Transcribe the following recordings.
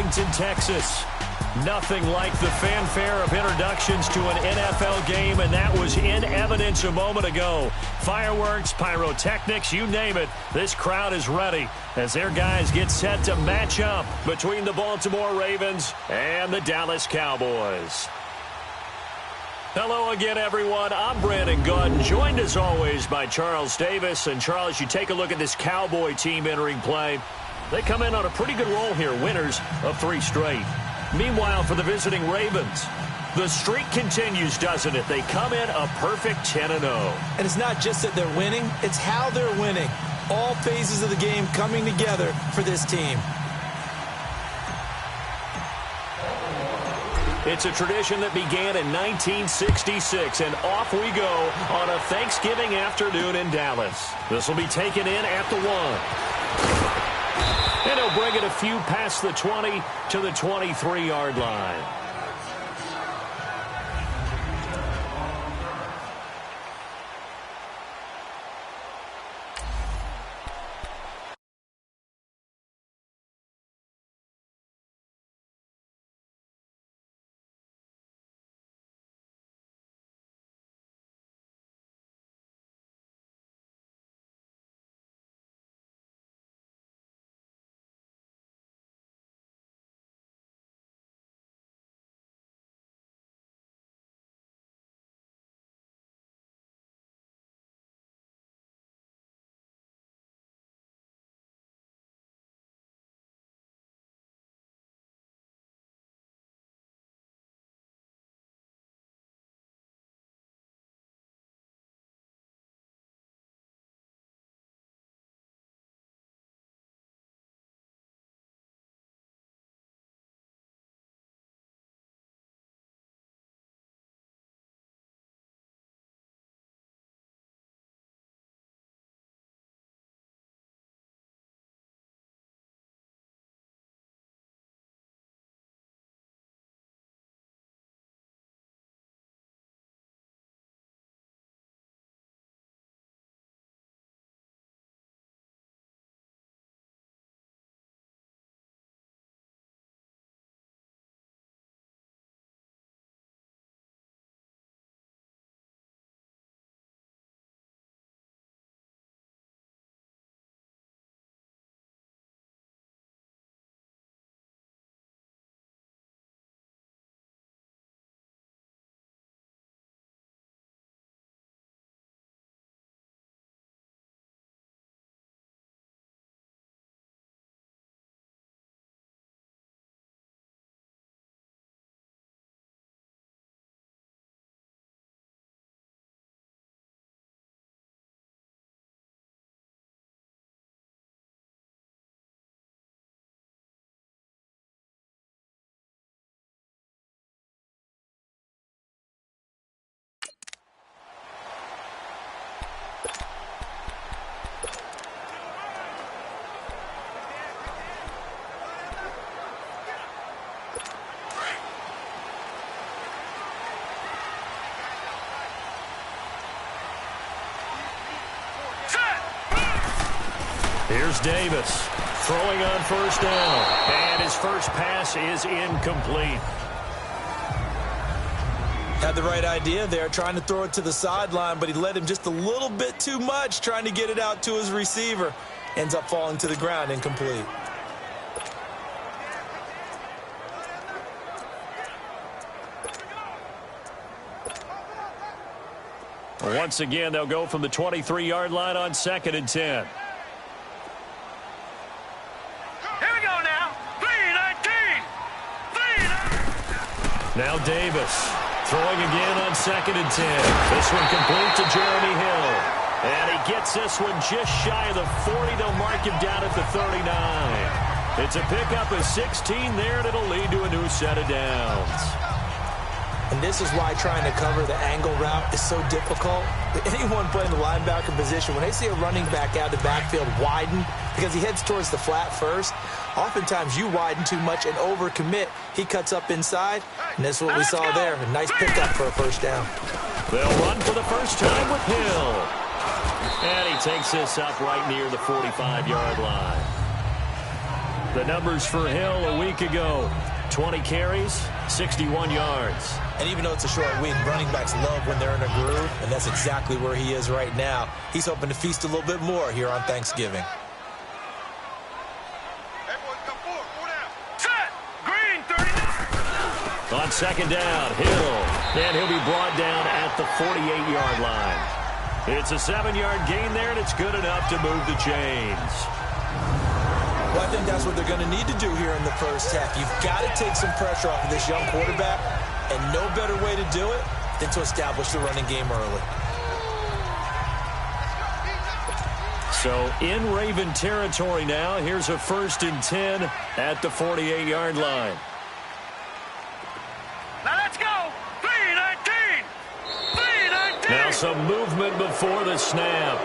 Arlington, Texas. Nothing like the fanfare of introductions to an NFL game, and that was in evidence a moment ago. Fireworks, pyrotechnics, you name it. This crowd is ready as their guys get set to match up between the Baltimore Ravens and the Dallas Cowboys. Hello again, everyone. I'm Brandon Gaudin, joined as always by Charles Davis. And Charles, you take a look at this Cowboy team entering play. They come in on a pretty good roll here, winners of 3 straight. Meanwhile, for the visiting Ravens, the streak continues, doesn't it? They come in a perfect 10-0. And it's not just that they're winning, it's how they're winning. All phases of the game coming together for this team. It's a tradition that began in 1966, and off we go on a Thanksgiving afternoon in Dallas. This will be taken in at the 1. And he'll bring it a few past the 20 to the 23-yard line. Here's Davis throwing on first down, and his first pass is incomplete. Had the right idea there, trying to throw it to the sideline, but he led him just a little bit too much, trying to get it out to his receiver. Ends up falling to the ground, incomplete. Once again, they'll go from the 23-yard line on 2nd and 10. Now Davis throwing again on 2nd and 10. This one complete to Jeremy Hill. And he gets this one just shy of the 40. They'll mark him down at the 39. It's a pickup of 16 there, and it'll lead to a new set of downs. And this is why trying to cover the angle route is so difficult. Anyone playing the linebacker position, when they see a running back out of the backfield widen because he heads towards the flat first, oftentimes you widen too much and overcommit. He cuts up inside, and that's what we saw there. A nice pickup for a first down. They'll run for the first time with Hill. And he takes this up right near the 45-yard line. The numbers for Hill a week ago: 20 carries, 61 yards. And even though it's a short week, running backs love when they're in a groove, and that's exactly where he is right now. He's hoping to feast a little bit more here on Thanksgiving. On second down, Hill. And he'll be brought down at the 48-yard line. It's a 7-yard gain there, and it's good enough to move the chains. Well, I think that's what they're going to need to do here in the first half. You've got to take some pressure off of this young quarterback, and no better way to do it than to establish the running game early. So in Raven territory now, here's a 1st and 10 at the 48-yard line. Now let's go! 3-19! 3-19! Now some movement before the snap.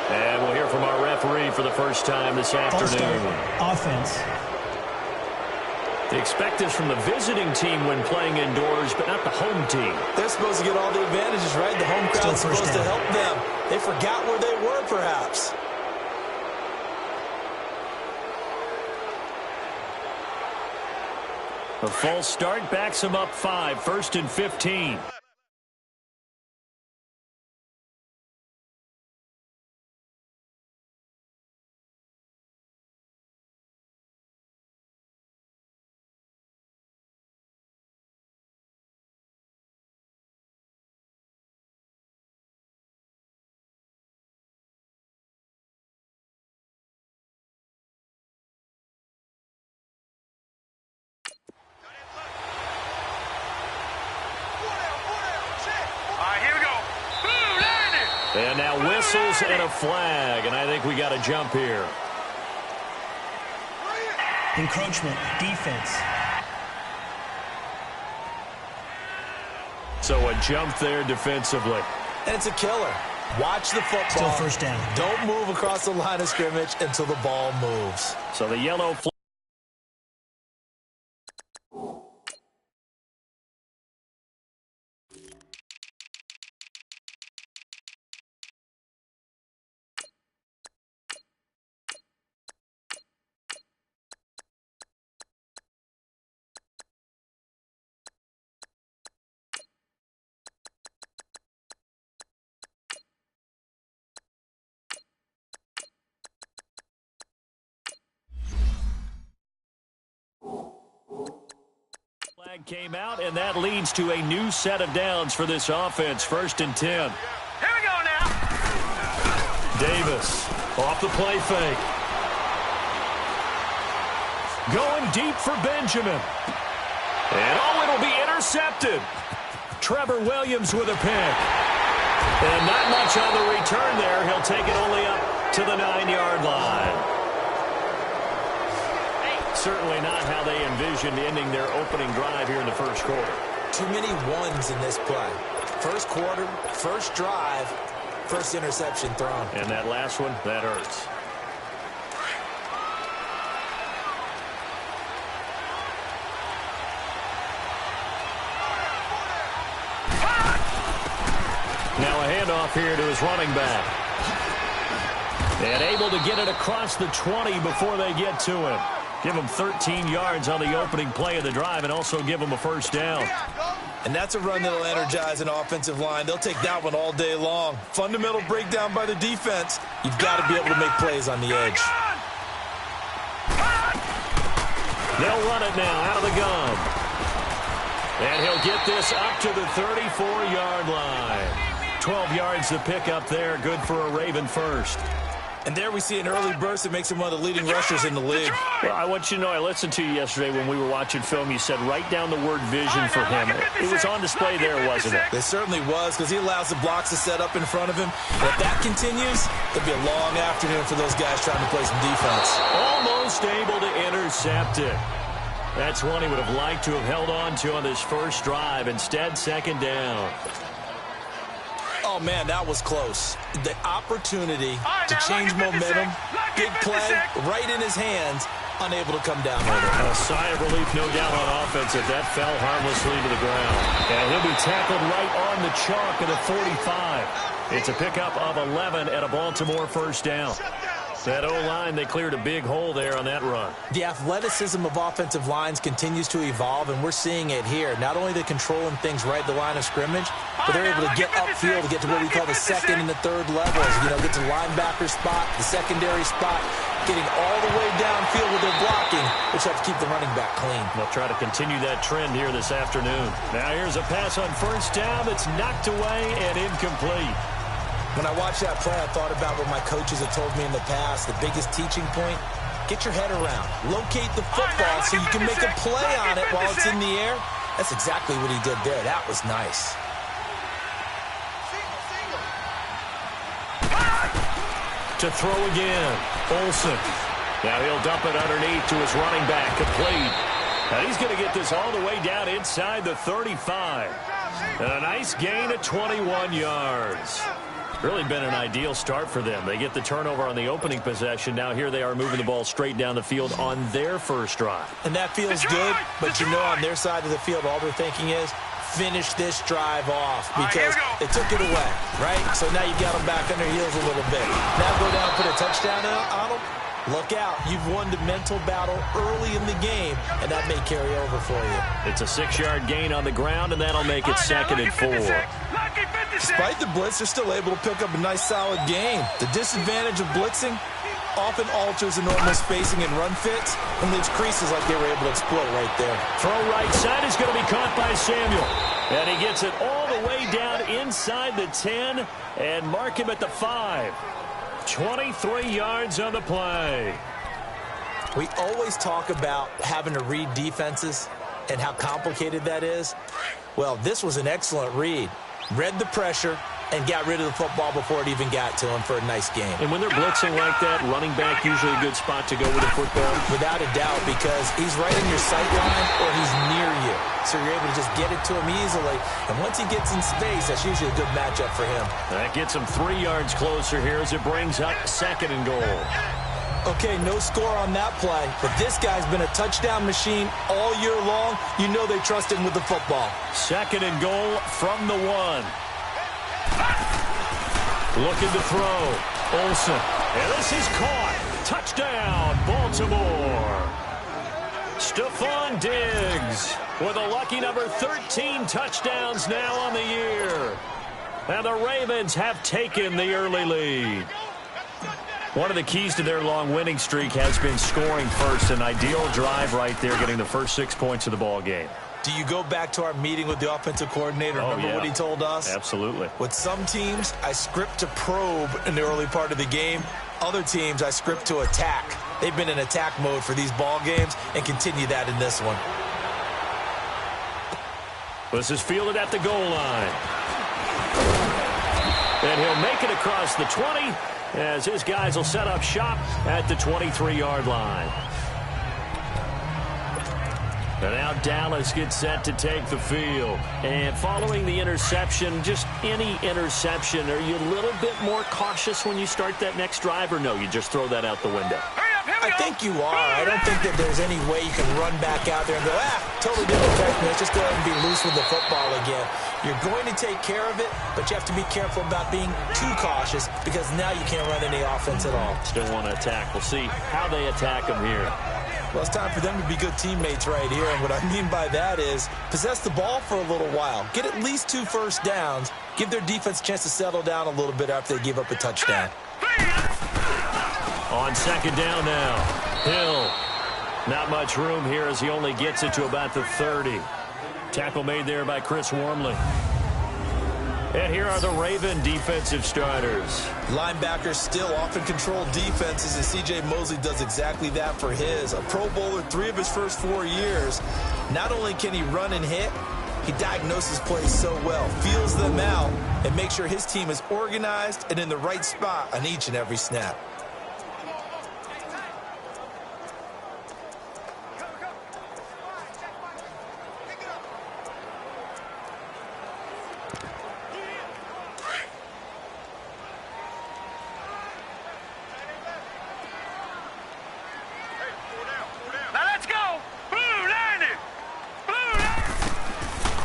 And we'll hear from our referee for the first time this afternoon. Offense. They expect this from the visiting team when playing indoors, but not the home team. They're supposed to get all the advantages, right? The home crowd's supposed to help them. They forgot where they were, perhaps. A false start backs them up 5, 1st and 15. And now whistles and a flag, and I think we got a jump here. Encroachment, defense. So a jump there defensively. And it's a killer. Watch the football. Still first down. Don't move across the line of scrimmage until the ball moves. So the yellow flag. Flag came out, and that leads to a new set of downs for this offense. 1st and 10. Here we go now. Davis off the play fake. Going deep for Benjamin. And it'll be intercepted. Trevor Williams with a pick. And not much on the return there. He'll take it only up to the 9-yard line. Certainly not how they envisioned ending their opening drive here in the first quarter. Too many ones in this play. First quarter, first drive, first interception thrown. And that last one, that hurts. Now a handoff here to his running back. And able to get it across the 20 before they get to him. Give him 13 yards on the opening play of the drive and also give him a first down. And that's a run that'll energize an offensive line. They'll take that one all day long. Fundamental breakdown by the defense. You've got to be able to make plays on the edge. They'll run it now out of the gun. And he'll get this up to the 34-yard line. 12 yards to pick up there. Good for a Raven first. And there we see an early burst that makes him one of the leading rushers in the league. Well, I want you to know, I listened to you yesterday when we were watching film. You said write down the word vision for him. It was on display there, wasn't it? It certainly was, because he allows the blocks to set up in front of him. And if that continues, it'll be a long afternoon for those guys trying to play some defense. Almost able to intercept it. That's one he would have liked to have held on to on this first drive. Instead, second down. Oh, man, that was close. The opportunity to change momentum, big play, right in his hands, unable to come down with it. A sigh of relief, no doubt, on offense if that fell harmlessly to the ground. And he'll be tackled right on the chalk at the 45. It's a pickup of 11 at a Baltimore first down. That O-line, they cleared a big hole there on that run. The athleticism of offensive lines continues to evolve, and we're seeing it here. Not only they're controlling things right at the line of scrimmage, but they're able to get upfield to get to what we call the second and the third levels. You know, get to linebacker spot, the secondary spot, getting all the way downfield with their blocking, which helps keep the running back clean. They'll try to continue that trend here this afternoon. Now here's a pass on first down that's knocked away and incomplete. When I watched that play, I thought about what my coaches have told me in the past. The biggest teaching point, get your head around. Locate the football so you can make a play on it while it's in the air. That's exactly what he did there. That was nice. To throw again, Olsen. Now he'll dump it underneath to his running back, complete. Now he's going to get this all the way down inside the 35. And a nice gain of 21 yards. Really been an ideal start for them. They get the turnover on the opening possession. Now here they are moving the ball straight down the field on their first drive. And that feels good, but you know on their side of the field, all they're thinking is, finish this drive off because they took it away, right? So now you got them back on their heels a little bit. Now go down and put a touchdown on them. Look out. You've won the mental battle early in the game, and that may carry over for you. It's a 6-yard gain on the ground, and that'll make it 2nd and 4. Despite the blitz, they're still able to pick up a nice, solid gain. The disadvantage of blitzing often alters the normal spacing and run fits and leaves creases like they were able to exploit right there. Throw right side is going to be caught by Samuel. And he gets it all the way down inside the 10 and mark him at the 5. 23 yards on the play. We always talk about having to read defenses and how complicated that is. Well, this was an excellent read. Read the pressure and got rid of the football before it even got to him for a nice game. And when they're blitzing like that, running back usually a good spot to go with the football? Without a doubt, because he's right in your sight line or he's near you. So you're able to just get it to him easily. And once he gets in space, that's usually a good matchup for him. That gets him 3 yards closer here as it brings up 2nd and goal. Okay, no score on that play, but this guy's been a touchdown machine all year long. You know they trust him with the football. 2nd and goal from the 1. Looking to throw. Olsen. And this is caught. Touchdown, Baltimore. Stephon Diggs with a lucky number 13 touchdowns now on the year. And the Ravens have taken the early lead. One of the keys to their long winning streak has been scoring first. An ideal drive right there, getting the first 6 points of the ball game. Do you go back to our meeting with the offensive coordinator? Remember what he told us? Absolutely. With some teams, I script to probe in the early part of the game. Other teams, I script to attack. They've been in attack mode for these ball games and continue that in this one. This is fielded at the goal line. And he'll make it across the 20 as his guys will set up shop at the 23-yard line. And now Dallas gets set to take the field. And following the interception, just any interception, are you a little bit more cautious when you start that next drive, or no, you just throw that out the window? I think you are. I don't think that there's any way you can run back out there and go, totally didn't affect me. Let's just go ahead and be loose with the football again. You're going to take care of it, but you have to be careful about being too cautious because now you can't run any offense at all. Still want to attack. We'll see how they attack them here. Well, it's time for them to be good teammates right here. And what I mean by that is possess the ball for a little while. Get at least 2 first downs. Give their defense a chance to settle down a little bit after they give up a touchdown. On 2nd down now. Hill. Not much room here as he only gets it to about the 30. Tackle made there by Chris Wormley. And here are the Raven defensive starters. Linebackers still often control defenses, and C.J. Mosley does exactly that for his. A Pro Bowler 3 of his first 4 years. Not only can he run and hit, he diagnoses plays so well, feels them out, and makes sure his team is organized and in the right spot on each and every snap.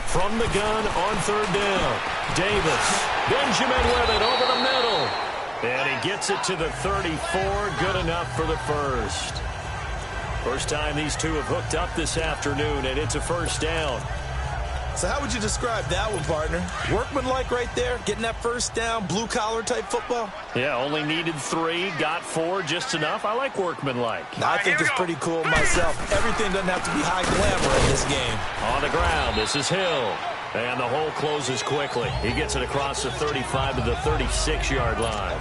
From the gun on 3rd down. Davis. Benjamin with it over the middle. And he gets it to the 34. Good enough for the first. First time these two have hooked up this afternoon, and it's a first down. So how would you describe that one, partner? Workmanlike right there, getting that first down, blue-collar type football? Yeah, only needed 3, got 4, just enough. I like workmanlike. I think it's pretty cool myself. Everything doesn't have to be high glamour in this game. On the ground, this is Hill. And the hole closes quickly. He gets it across the 35 to the 36-yard line.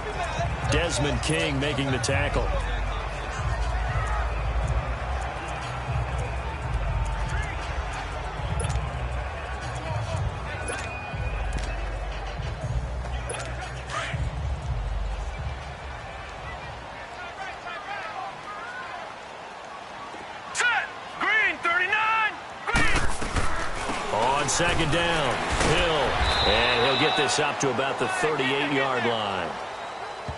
Desmond King making the tackle. Second down, Hill, and he'll get this up to about the 38-yard line.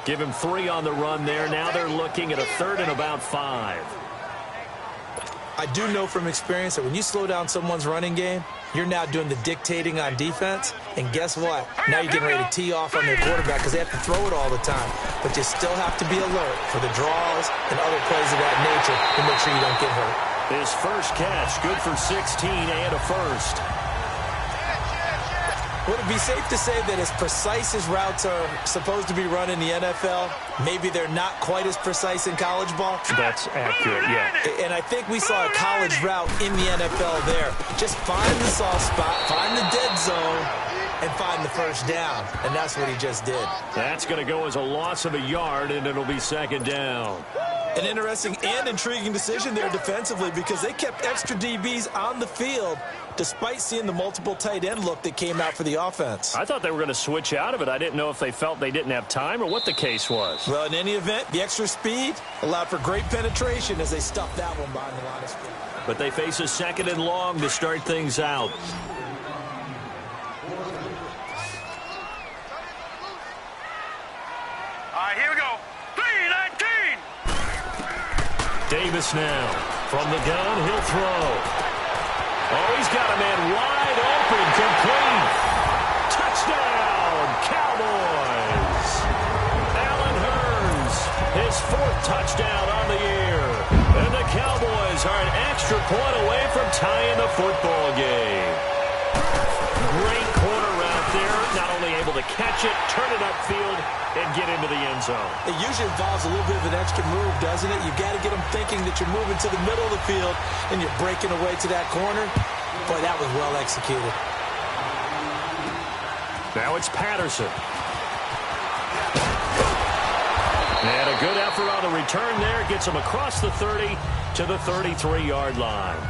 Give him 3 on the run there. Now they're looking at a 3rd and about 5. I do know from experience that when you slow down someone's running game, you're now doing the dictating on defense, and guess what? Now you're getting ready to tee off on their quarterback because they have to throw it all the time. But you still have to be alert for the draws and other plays of that nature to make sure you don't get hurt. His first catch, good for 16 and a first. Would it be safe to say that as precise as routes are supposed to be run in the NFL, maybe they're not quite as precise in college ball? That's accurate, yeah. And I think we saw a college route in the NFL there. Just find the soft spot, find the dead zone, and find the first down. And that's what he just did. That's going to go as a loss of a yard, and it'll be second down. An interesting and intriguing decision there defensively because they kept extra DBs on the field despite seeing the multiple tight end look that came out for the offense. I thought they were going to switch out of it. I didn't know if they felt they didn't have time or what the case was. Well, in any event, the extra speed allowed for great penetration as they stuffed that one behind the line of scrimmage. But they face a 2nd and long to start things out. All right, here we go. 3-19. Davis now. From the gun, he'll throw. Oh, he's got a man wide open, complete. Touchdown, Cowboys. Allen Hurns, his 4th touchdown on the year. And the Cowboys are an extra point away from tying the football game. Great corner route there. Not only able to catch it, turn it upfield, and get into the end zone. It usually involves a little bit of an extra move, doesn't it? You've got to get them thinking that you're moving to the middle of the field and you're breaking away to that corner. Boy, that was well executed. Now it's Patterson. And a good effort on the return there. Gets him across the 30 to the 33-yard line.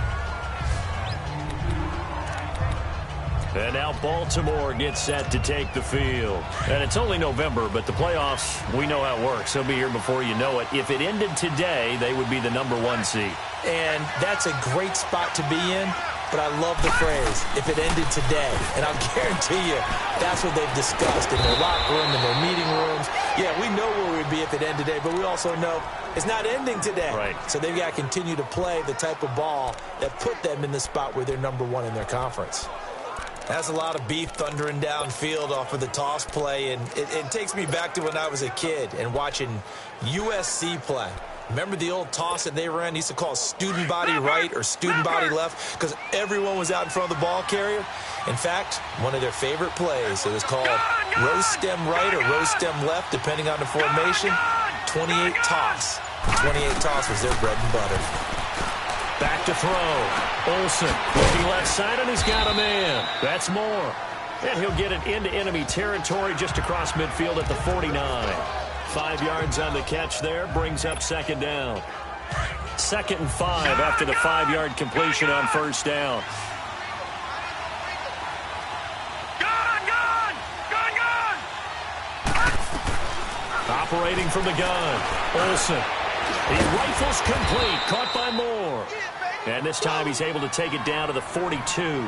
And now Baltimore gets set to take the field. And it's only November, but the playoffs, we know how it works. They'll be here before you know it. If it ended today, they would be the #1 seed. And that's a great spot to be in. But I love the phrase, if it ended today. And I'll guarantee you, that's what they've discussed in their locker room, in their meeting rooms. Yeah, we know where we'd be if it ended today, but we also know it's not ending today. Right. So they've got to continue to play the type of ball that put them in the spot where they're #1 in their conference. That's a lot of beef thundering downfield off of the toss play, and it takes me back to when I was a kid and watching USC play. Remember the old toss that they ran? They used to call it student body right or student body left because everyone was out in front of the ball carrier. In fact, one of their favorite plays, it was called rose stem right or rose stem left, depending on the formation, 28 toss. 28 toss was their bread and butter. Back to throw. Olsen looking left side, and he's got a man. That's Moore. And he'll get it into enemy territory just across midfield at the 49. 5 yards on the catch there, brings up second down. 2nd and 5 after the 5-yard completion on first down. Operating from the gun, Olsen. He rifles complete, caught by Moore. And this time he's able to take it down to the 42.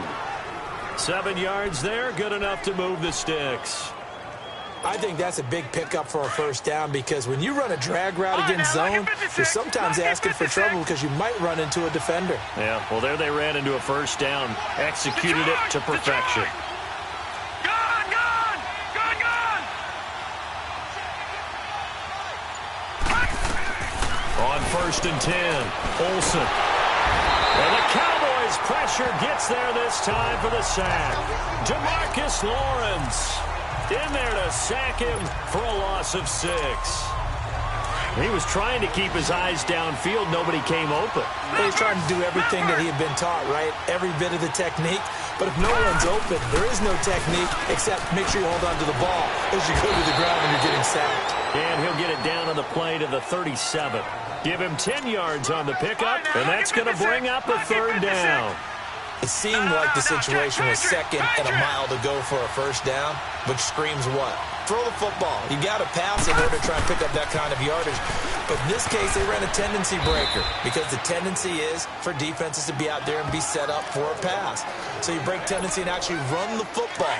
7 yards there, good enough to move the sticks. I think that's a big pickup for a first down because when you run a drag route against zone, you're sometimes asking for trouble because you might run into a defender. Yeah, well, there they ran into a first down, executed it to perfection. 1st and 10. Olsen. And the Cowboys' pressure gets there this time for the sack. DeMarcus Lawrence in there to sack him for a loss of 6. He was trying to keep his eyes downfield. Nobody came open. He was trying to do everything that he had been taught, right? Every bit of the technique. But if no one's open, there is no technique except make sure you hold on to the ball as you go to the ground when you're getting sacked. And he'll get it down on the play to the 37. Give him 10 yards on the pickup, and that's going to bring up a 3rd down. It seemed like the situation was 2nd and a mile to go for a 1st down, which screams what? Throw the football. You got to pass in order to try and pick up that kind of yardage. But in this case, they ran a tendency breaker because the tendency is for defenses to be out there and be set up for a pass. So you break tendency and actually run the football.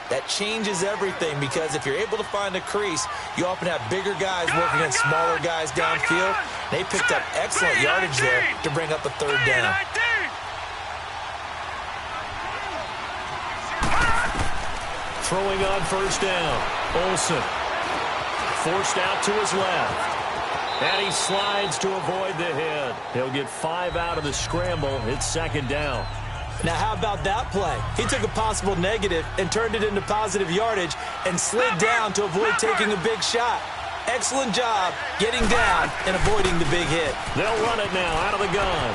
That changes everything because if you're able to find a crease, you often have bigger guys working against smaller guys downfield. They picked up excellent yardage there to bring up a 3rd down. Throwing on 1st down. Olsen. Forced out to his left. And he slides to avoid the hit. He'll get 5 out of the scramble. It's 2nd down. Now, how about that play? He took a possible negative and turned it into positive yardage and slid down to avoid taking a big shot. Excellent job getting down and avoiding the big hit. They'll run it now out of the gun.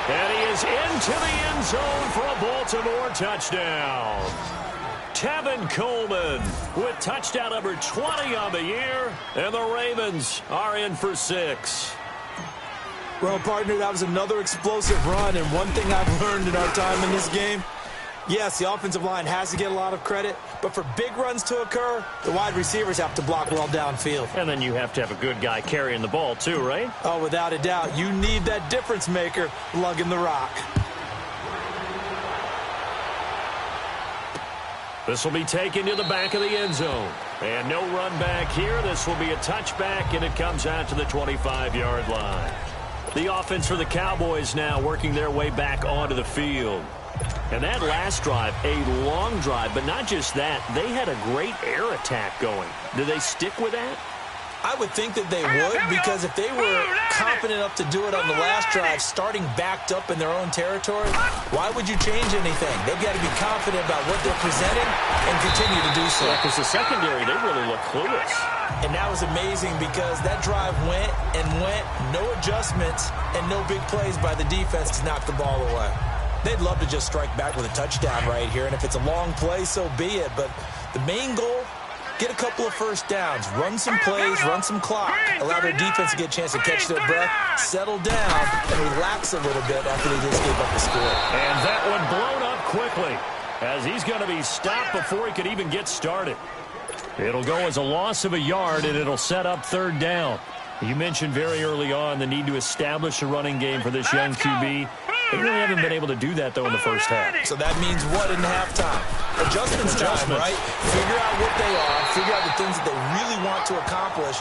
And he is into the end zone for a Baltimore touchdown. Tevin Coleman with touchdown number 20 on the year. And the Ravens are in for 6. Well, partner, that was another explosive run. And one thing I've learned in our time in this game, yes, the offensive line has to get a lot of credit. But for big runs to occur, the wide receivers have to block well downfield. And then you have to have a good guy carrying the ball too, right? Oh, without a doubt. You need that difference maker lugging the rock. This will be taken to the back of the end zone. And no run back here. This will be a touchback, and it comes out to the 25-yard line. The offense for the Cowboys now working their way back onto the field. And that last drive, a long drive, but not just that. They had a great air attack going. Do they stick with that? I would think that they would, because if they were confident enough to do it on the last drive, starting backed up in their own territory, why would you change anything? They've got to be confident about what they're presenting and continue to do so. Yeah, because the secondary, they really look clueless. And that was amazing because that drive went and went, no adjustments, and no big plays by the defense to knock the ball away. They'd love to just strike back with a touchdown right here, and if it's a long play, so be it. But the main goal, get a couple of 1st downs, run some plays, run some clock, allow their defense to get a chance to catch their breath, settle down, and relax a little bit after they just gave up the score. And that one blown up quickly as he's going to be stopped before he could even get started. It'll go as a loss of a yard, and it'll set up 3rd down. You mentioned very early on the need to establish a running game for this young QB. They really haven't been able to do that, though, in the first half. So that means what in halftime? Adjustments time, right? Figure out what they are, figure out the things that they really want to accomplish,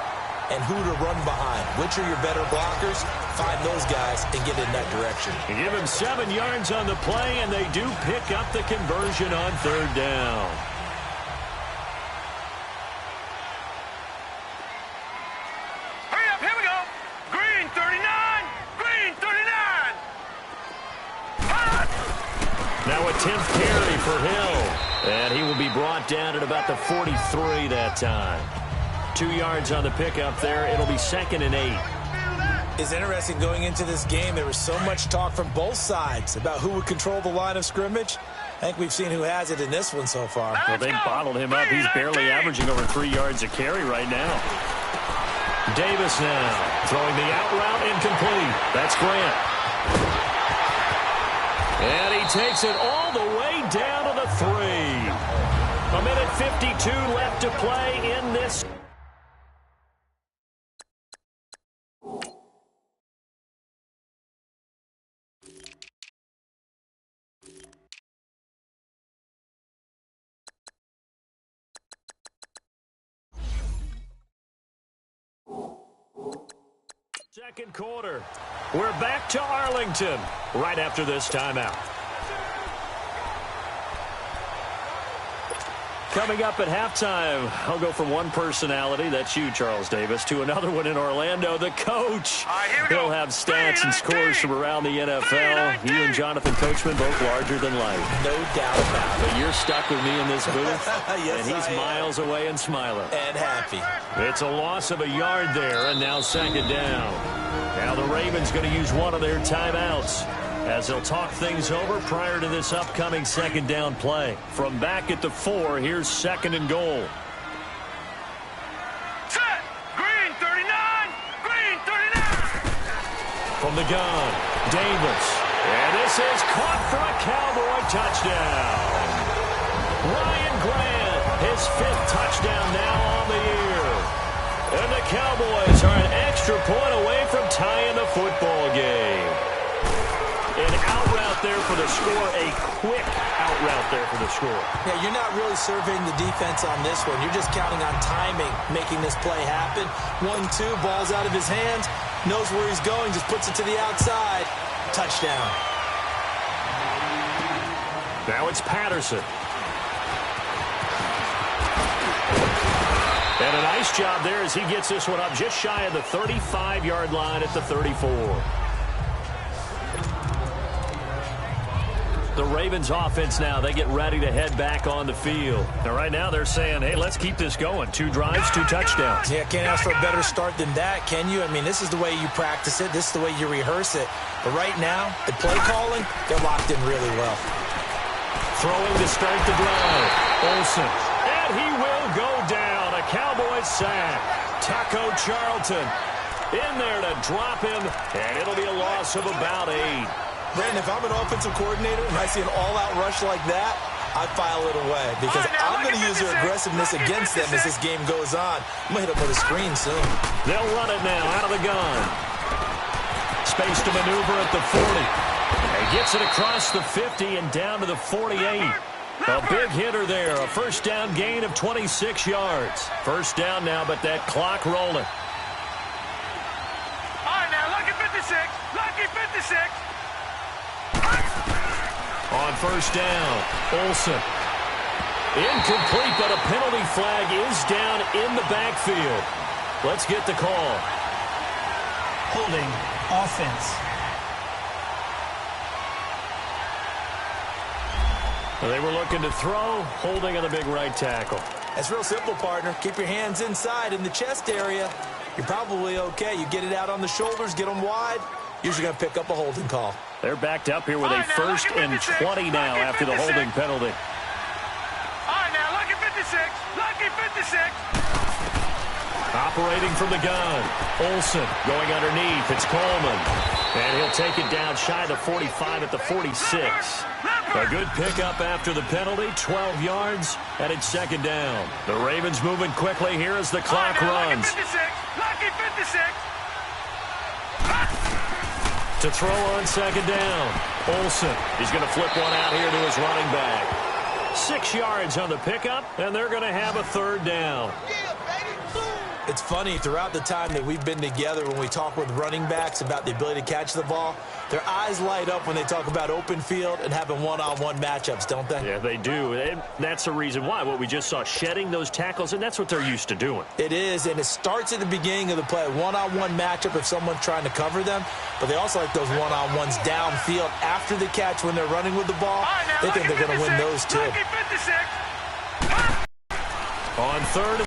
and who to run behind. Which are your better blockers? Find those guys and get in that direction. You give them 7 yards on the play, and they do pick up the conversion on 3rd down. Hurry up, here we go. Green 39, green 39. Now a 10th carry for Hill. And he will be brought down at about the 43 that time. 2 yards on the pickup there. It'll be 2nd and 8. It's interesting going into this game. There was so much talk from both sides about who would control the line of scrimmage. I think we've seen who has it in this one so far. Well, they bottled him up. He's barely averaging over 3 yards a carry right now. Davis now throwing the out route incomplete. That's Grant. And he takes it all the way down to the 3. A minute 52 left to play in this. Second quarter. We're back to Arlington right after this timeout. Coming up at halftime, I'll go from one personality, that's you, Charles Davis, to another one in Orlando, the coach. He'll have stats and scores from around the NFL. You and Jonathan Coachman, both larger than life. No doubt about it. But you're stuck with me in this booth, Yes, and he's miles away and smiling. And happy. It's a loss of a yard there, and now second down. Now the Ravens going to use one of their timeouts as they'll talk things over prior to this upcoming second down play. From back at the 4, here's second and goal. Set. Green 39. Green 39. From the gun, Davis. And this is caught for a Cowboy touchdown. Ryan Grant, his 5th touchdown now on the year. And the Cowboys are an extra point away from tying the football game. An out route there for the score, a quick out route there for the score. Yeah, you're not really surveying the defense on this one. You're just counting on timing, making this play happen. 1-2, ball's out of his hands, knows where he's going, just puts it to the outside. Touchdown. Now it's Patterson. And a nice job there as he gets this one up just shy of the 35-yard line at the 34. The Ravens offense now, they get ready to head back on the field. Now right now they're saying, hey, let's keep this going. 2 drives, 2 touchdowns. Yeah, can't ask for a better start than that, can you? I mean, this is the way you practice it. This is the way you rehearse it. But right now, the play calling, they're locked in really well. Throwing to start the drive. Olsen. And he will go down. A Cowboys sack. Taco Charlton in there to drop him. And it'll be a loss of about 8. Brandon, if I'm an offensive coordinator and I see an all-out rush like that, I file it away because I'm going to use their aggressiveness against them as this game goes on. I'm going to hit them with a screen soon. They'll run it now out of the gun. Space to maneuver at the 40. And gets it across the 50 and down to the 48. A big hitter there. A first down gain of 26 yards. First down now, but that clock rolling. All right, now, lucky 56. Lucky 56. On first down, Olsen. Incomplete, but a penalty flag is down in the backfield. Let's get the call. Holding offense. They were looking to throw, holding on the big right tackle. That's real simple, partner. Keep your hands inside in the chest area. You're probably okay. You get it out on the shoulders, get them wide. Usually going to pick up a holding call. They're backed up here with a first and 20 now after the holding penalty. All right, now, lucky 56. Lucky 56. Operating from the gun. Olsen going underneath. It's Coleman. And he'll take it down shy of the 45 at the 46. A good pickup after the penalty. 12 yards, and it's second down. The Ravens moving quickly here as the clock runs. Lucky 56. Lucky 56. To throw on second down. Olsen. He's going to flip one out here to his running back. 6 yards on the pickup, and they're going to have a third down. It's funny, throughout the time that we've been together, when we talk with running backs about the ability to catch the ball, their eyes light up when they talk about open field and having one-on-one matchups, don't they? Yeah, they do. And that's the reason why. What we just saw, shedding those tackles, and that's what they're used to doing. It is, and it starts at the beginning of the play. One-on-one matchup if someone's trying to cover them, but they also like those one-on-ones downfield after the catch when they're running with the ball. They think they're going to win those too. On third